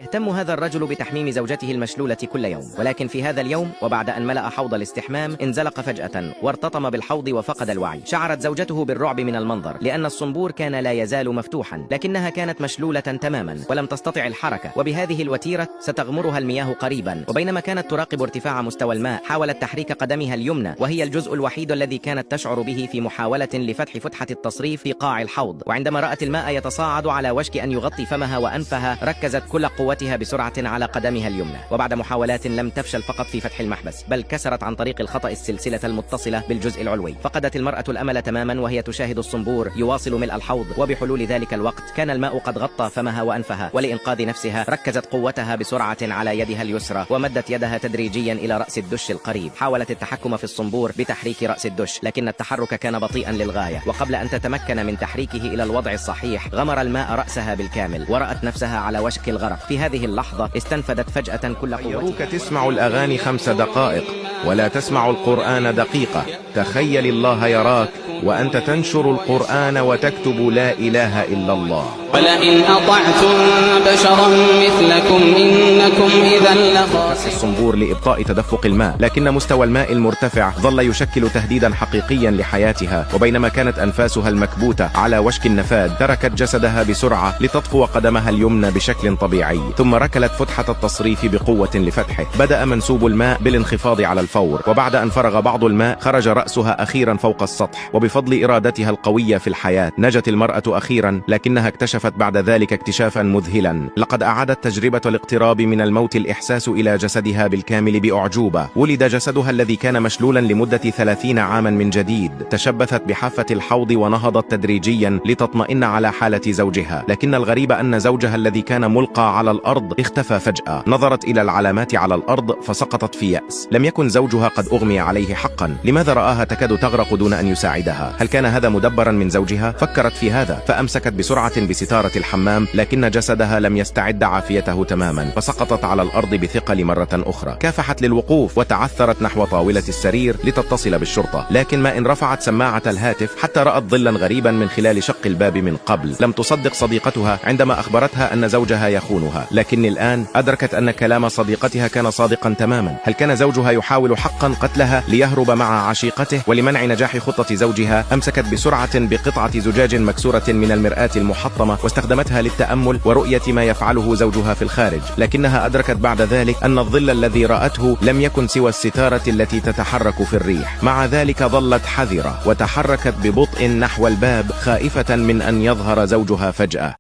يهتم هذا الرجل بتحميم زوجته المشلولة كل يوم، ولكن في هذا اليوم وبعد أن ملأ حوض الاستحمام انزلق فجأة وارتطم بالحوض وفقد الوعي. شعرت زوجته بالرعب من المنظر لأن الصنبور كان لا يزال مفتوحا، لكنها كانت مشلولة تماما ولم تستطع الحركة، وبهذه الوتيرة ستغمرها المياه قريبا. وبينما كانت تراقب ارتفاع مستوى الماء حاولت تحريك قدمها اليمنى، وهي الجزء الوحيد الذي كانت تشعر به في محاولة لفتح فتحة التصريف في قاع الحوض. وعندما رأت الماء يتصاعد على وشك أن يغطي فمها وأنفها ركزت كل قوتها بسرعة على قدمها اليمنى، وبعد محاولات لم تفشل فقط في فتح المحبس، بل كسرت عن طريق الخطأ السلسلة المتصلة بالجزء العلوي. فقدت المرأة الأمل تماما وهي تشاهد الصنبور يواصل ملء الحوض، وبحلول ذلك الوقت كان الماء قد غطى فمها وأنفها. ولإنقاذ نفسها ركزت قوتها بسرعة على يدها اليسرى ومدت يدها تدريجيا إلى رأس الدش القريب. حاولت التحكم في الصنبور بتحريك رأس الدش، لكن التحرك كان بطيئا للغاية، وقبل أن تتمكن من تحريكه إلى الوضع الصحيح غمر الماء رأسها بالكامل ورأت نفسها على وشك الغرق. في هذه اللحظة استنفدت فجأة كل قوتها. خيروك تسمع الأغاني 5 دقائق ولا تسمع القرآن دقيقة. تخيل الله يراك وأنت تنشر القرآن وتكتب لا إله إلا الله. ولئن أطعتم بشرا مثلكم إنكم إذا لخاسرون. فتح الصنبور لإبطاء تدفق الماء، لكن مستوى الماء المرتفع ظل يشكل تهديدا حقيقيا لحياتها. وبينما كانت أنفاسها المكبوتة على وشك النفاذ تركت جسدها بسرعة لتطفو قدمها اليمنى بشكل طبيعي، ثم ركلت فتحة التصريف بقوة لفتحه. بدأ منسوب الماء بالانخفاض على الفور، وبعد أن فرغ بعض الماء خرج رأسها أخيرا فوق السطح. وبفضل إرادتها القوية في الحياة نجت المرأة أخيرا، لكنها اكتشفت بعد ذلك اكتشافا مذهلا. لقد أعادت تجربة الاقتراب من الموت الإحساس إلى جسدها بالكامل بأعجوبة. ولد جسدها الذي كان مشلولا لمدة 30 عاما من جديد. تشبثت بحافة الحوض ونهضت تدريجيا لتطمئن على حالة زوجها، لكن الغريب أن زوجها الذي كان ملقى على الأرض اختفى فجأة. نظرت إلى العلامات على الأرض فسقطت في يأس. لم يكن زوجها قد أغمي عليه حقا؟ لماذا رآها تكاد تغرق دون أن يساعدها؟ هل كان هذا مدبرا من زوجها؟ فكرت في هذا فأمسكت بسرعة بستارة الحمام، لكن جسدها لم يستعد عافيته تماما، فسقطت على الأرض بثقل مرة أخرى. كافحت للوقوف وتعثرت نحو طاولة السرير لتتصل بالشرطة، لكن ما إن رفعت سماعة الهاتف حتى رأت ظلا غريبا من خلال شق الباب من قبل. لم تصدق صديقتها عندما أخبرتها أن زوجها يخونها، لكن الآن أدركت أن كلام صديقتها كان صادقا تماما. هل كان زوجها يحاول حقا قتلها ليهرب مع عشيقته؟ ولمنع نجاح خطة زوجها أمسكت بسرعة بقطعة زجاج مكسورة من المرآة المحطمة واستخدمتها للتأمل ورؤية ما يفعله زوجها في الخارج، لكنها أدركت بعد ذلك أن الظل الذي رأته لم يكن سوى الستارة التي تتحرك في الريح. مع ذلك ظلت حذرة وتحركت ببطء نحو الباب خائفة من أن يظهر زوجها فجأة.